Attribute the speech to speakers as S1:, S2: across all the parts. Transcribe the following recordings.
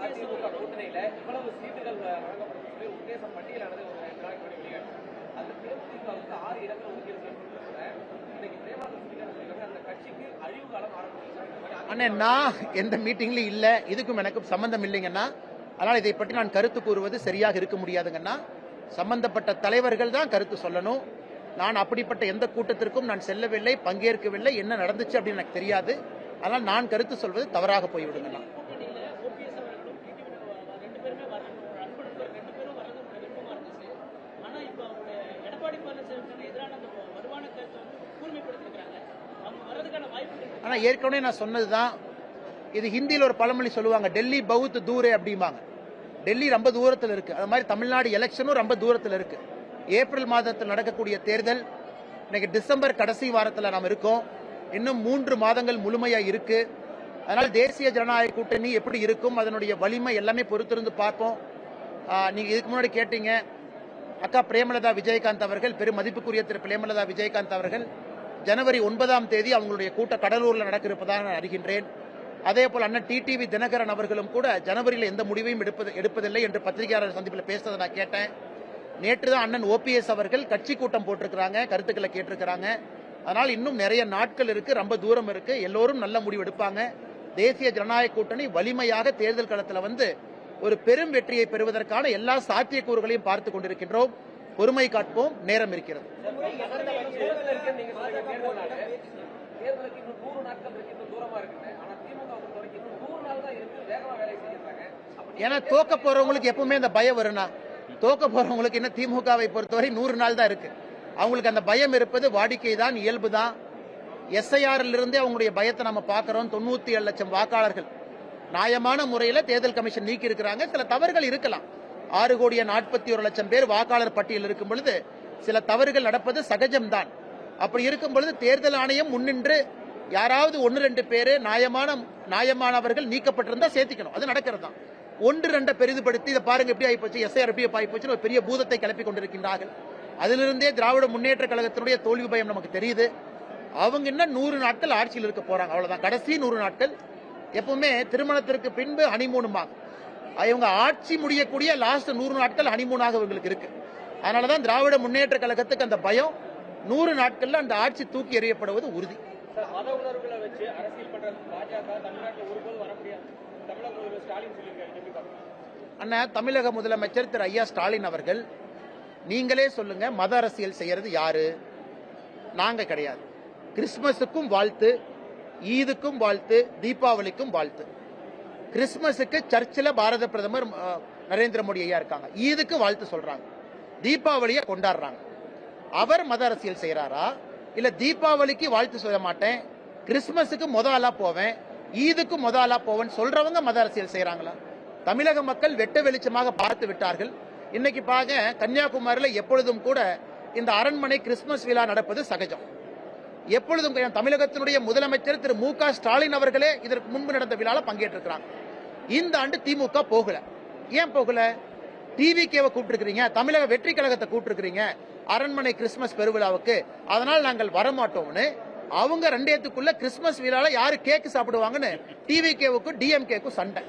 S1: அதிமுக கூட்டணியில இவ்வளவு சீட்டுகள் வழங்கப்படும் சொல்லி உத்தேசம் பட்டியலானது ஒரு 2 நாளைக்கு முன்னாடி வெளியாச்சு. அந்த தேமுதிகவுக்கு 6 இடங்கள் ஒதுக்கீடு செய்யப்பட்டிருக்கிற இன்னைக்கு பிரேமலதா சொல்லியிருக்காங்க அந்த கட்சிக்கு அழிவு காலம் ஆரம்பிச்சு.
S2: அண்ணே, நான் எந்த மீட்டிங்லயும் இல்ல, இதுக்கும் எனக்கும் சம்பந்தம் இல்லைங்கன்னா. அதனால இதை பற்றி நான் கருத்து கூறுவது சரியாக இருக்க முடியாதுங்கன்னா. சம்பந்தப்பட்ட தலைவர்கள் தான் கருத்து சொல்லணும். நான் அப்படிப்பட்ட எந்த கூட்டத்திற்கும் நான் செல்லவில்லை, பங்கேற்கவில்லை. என்ன நடந்துச்சு அப்படின்னு எனக்கு தெரியாது. அதனால் நான் கருத்து சொல்வது தவறாக போய்விடுங்கண்ணா. ஆனா ஏற்கனவே நான் சொன்னதுதான், இது ஹிந்தியில் ஒரு பழமொழி சொல்லுவாங்க, டெல்லி பவுத் தூரே அப்படிம்பாங்க. டெல்லி ரொம்ப தூரத்தில் இருக்கு. அது மாதிரி தமிழ்நாடு எலெக்ஷனும் ரொம்ப தூரத்தில் இருக்கு. ஏப்ரல் மாதத்தில் நடக்கக்கூடிய தேர்தல் இன்னைக்கு டிசம்பர் கடைசி வாரத்தில் நாம் இருக்கோம். இன்னும் 3 மாதங்கள் முழுமையா இருக்கு. அதனால தேசிய ஜனநாயக கூட்டணி எப்படி இருக்கும், அதனுடைய வலிமை எல்லாமே பொறுத்திருந்து பார்ப்போம். நீங்க இதுக்கு முன்னாடி கேட்டீங்க, அக்கா பிரேமலதா விஜயகாந்த் அவர்கள், பெரும் மதிப்புக்குரிய திரு பிரேமலதா விஜயகாந்த் அவர்கள் ஜனவரி 9ஆம் தேதி அவங்களுடைய கூட்ட கடலூரில் நடக்க இருப்பதாக நான் அறிகின்றேன். அதே போல் அண்ணன் டிடிவி தினகரன் அவர்களும் கூட ஜனவரியில் எந்த முடிவையும் எடுப்பதில்லை என்று பத்திரிகையாளர் சந்திப்பில் பேசுறதை நான் கேட்டேன். நேற்று தான் அண்ணன் ஓபிஎஸ் அவர்கள் கட்சி கூட்டம் போட்டிருக்கிறாங்க, கருத்துக்களை கேட்டிருக்கிறாங்க. அதனால் இன்னும் நிறைய நாட்கள் இருக்கு, ரொம்ப தூரம் இருக்கு. எல்லோரும் நல்ல முடிவு எடுப்பாங்க. தேசிய ஜனநாயக கூட்டணி வலிமையாக தேர்தல் களத்தில் வந்து ஒரு பெரும் வெற்றியை பெறுவதற்கான எல்லா சாத்தியக்கூறுகளையும் பார்த்துக் கொண்டிருக்கின்றோம். பொறுமை காட்போம், நேரம் இருக்கிறது. ஏன்னா தோக்க போறவங்களுக்கு எப்பவுமே அந்த பயம் வரும்னா, தோக்க போறவங்களுக்கு என்ன திமுகவை பொறுத்தவரை 100 நாள் தான் இருக்கு. அவங்களுக்கு அந்த பயம் இருப்பது வாடிக்கை தான், இயல்பு தான். எஸ்ஐஆரில் இருந்தே அவங்களுடைய பயத்தை நம்ம பார்க்கிறோம். 97 லட்சம் வாக்காளர்கள் நியாயமான முறையில் தேர்தல் கமிஷன் நீக்கி இருக்கிறாங்க. சில தவறுகள் இருக்கலாம். 6,41,00,000 பேர் வாக்காளர் பட்டியல் இருக்கும் பொழுது சில தவறுகள் நடப்பது சகஜம்தான். அப்படி இருக்கும் பொழுது தேர்தல் ஆணையம் முன்னின்று யாராவது 1-2 பேரு நியாயமானவர்கள் நீக்கப்பட்டிருந்தா சேர்த்திக்கணும். அது நடக்கிறது தான். 1-2 பெரிதுபடுத்தி இதை பாருங்க எப்படி ஆயிப்போச்சு, எஸ்ஐஆர் எப்படி ஆயிப்போச்சு, ஒரு பெரிய பூதத்தை கிளப்பி கொண்டிருக்கின்றார்கள். அதிலிருந்தே திராவிட முன்னேற்ற கழகத்தினுடைய தோல்வி பயம் நமக்கு தெரியுது. அவங்க இன்னும் 100 நாட்கள் ஆட்சியில் இருக்க போறாங்க, அவ்வளவுதான். கடைசி 100 நாட்கள். எப்பவுமே திருமணத்திற்கு பின்பு ஹனிமூனுமாங்க. இவங்க ஆட்சி முடியக்கூடிய லாஸ்ட் 100 நாட்கள் ஹனிமூனாக இவங்களுக்கு இருக்கு. அதனாலதான் திராவிட முன்னேற்ற கழகத்துக்கு அந்த பயம். 100 நாட்கள்ல அந்த ஆட்சி தூக்கி எறியப்படுவது உறுதி.
S1: மத உணர்வுகளை வச்சு அரசியல் பண்ற பாஜக தமிழ்நாட்டில் ஒருபோதும் வர முடியாது. தமிழக முதல்வர் ஸ்டாலின் சொல்லியிருக்காரு.
S2: அண்ணா, தமிழக முதலமைச்சர் திரு ஐயா ஸ்டாலின் அவர்கள், நீங்களே சொல்லுங்க, மத அரசியல் செய்யறது யாரு? நாங்க கிடையாது. கிறிஸ்துமஸுக்கும் வாழ்த்து, ஈதுக்கும் வாழ்த்து, தீபாவளிக்கும் வாழ்த்து. கிறிஸ்துமஸுக்கு சர்ச்சில் பாரத பிரதமர் நரேந்திர மோடி ஐயா இருக்காங்க, ஈதுக்கு வாழ்த்து சொல்றாங்க, தீபாவளியை கொண்டாடுறாங்க. அவர் மத அரசியல் செய்யறாரா? இல்ல தீபாவளிக்கு வாழ்த்து சொல்ல மாட்டேன், கிறிஸ்துமஸுக்கு ஆளா போவேன், ஈதுக்கு ஆளா போவேன் சொல்றவங்க மத அரசியல் செய்யறாங்களா? தமிழக மக்கள் வெட்ட வெளிச்சமாக பார்த்து விட்டார்கள். இன்னைக்கு பாக்க கன்னியாகுமரியில் எப்பொழுதும் கூட இந்த அரண்மனை கிறிஸ்துமஸ் விழா நடப்பது சகஜம். எப்பொழுதும் தமிழகத்தினுடைய முதலமைச்சர் திரு மு.க. ஸ்டாலின் அவர்களே இதற்கு முன்பு நடந்த விழாவில் பங்கேற்றிருக்கிறாங்க. இந்த ஆண்டு திமுக போகல. ஏன் போகல? டிவிகேவை கூப்பிட்டுருக்கீங்க, தமிழக வெற்றி கழகத்தை கூப்பிட்டுருக்கீங்க அரண்மனை கிறிஸ்துமஸ் பெருவிழாவுக்கு, அதனால் நாங்கள் வரமாட்டோம்னு அவங்க 2 கிறிஸ்துமஸ் விழாவில் யாரு கேக் சாப்பிடுவாங்கன்னு டிவிகேவுக்கும் டிஎம்கேக்கும் சண்டை.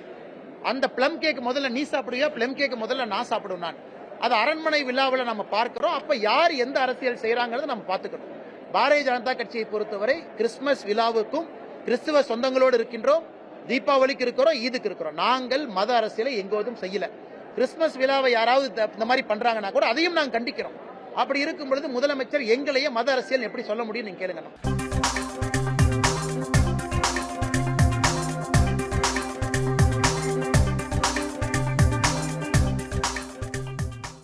S2: அந்த பிளம் கேக் முதல்ல நீ சாப்பிடுவியா, பிளம் கேக் முதல்ல நான் சாப்பிடுவேன் நான். அது அரண்மனை விழாவில் நம்ம பார்க்கிறோம். அப்ப யார் எந்த அரசியல் செய்யறாங்கிறத நம்ம பார்த்துக்கணும். பாரதிய ஜனதா கட்சியை பொறுத்தவரை கிறிஸ்துமஸ் விழாவுக்கும் கிறிஸ்துவ சொந்தங்களோடு இருக்கின்றோம், தீபாவளிக்கு இருக்கிறோம், ஈதுக்கு இருக்கிறோம். நாங்கள் மத அரசியலை எங்கோதும் செய்யல. கிறிஸ்துமஸ் விழாவை யாராவது இந்த மாதிரி பண்றாங்கன்னா கூட அதையும் நாங்கள் கண்டிக்கிறோம். அப்படி இருக்கும் பொழுது முதலமைச்சர் எங்களையே மத அரசியல் எப்படி சொல்ல முடியும் நீங்க கேளுங்க.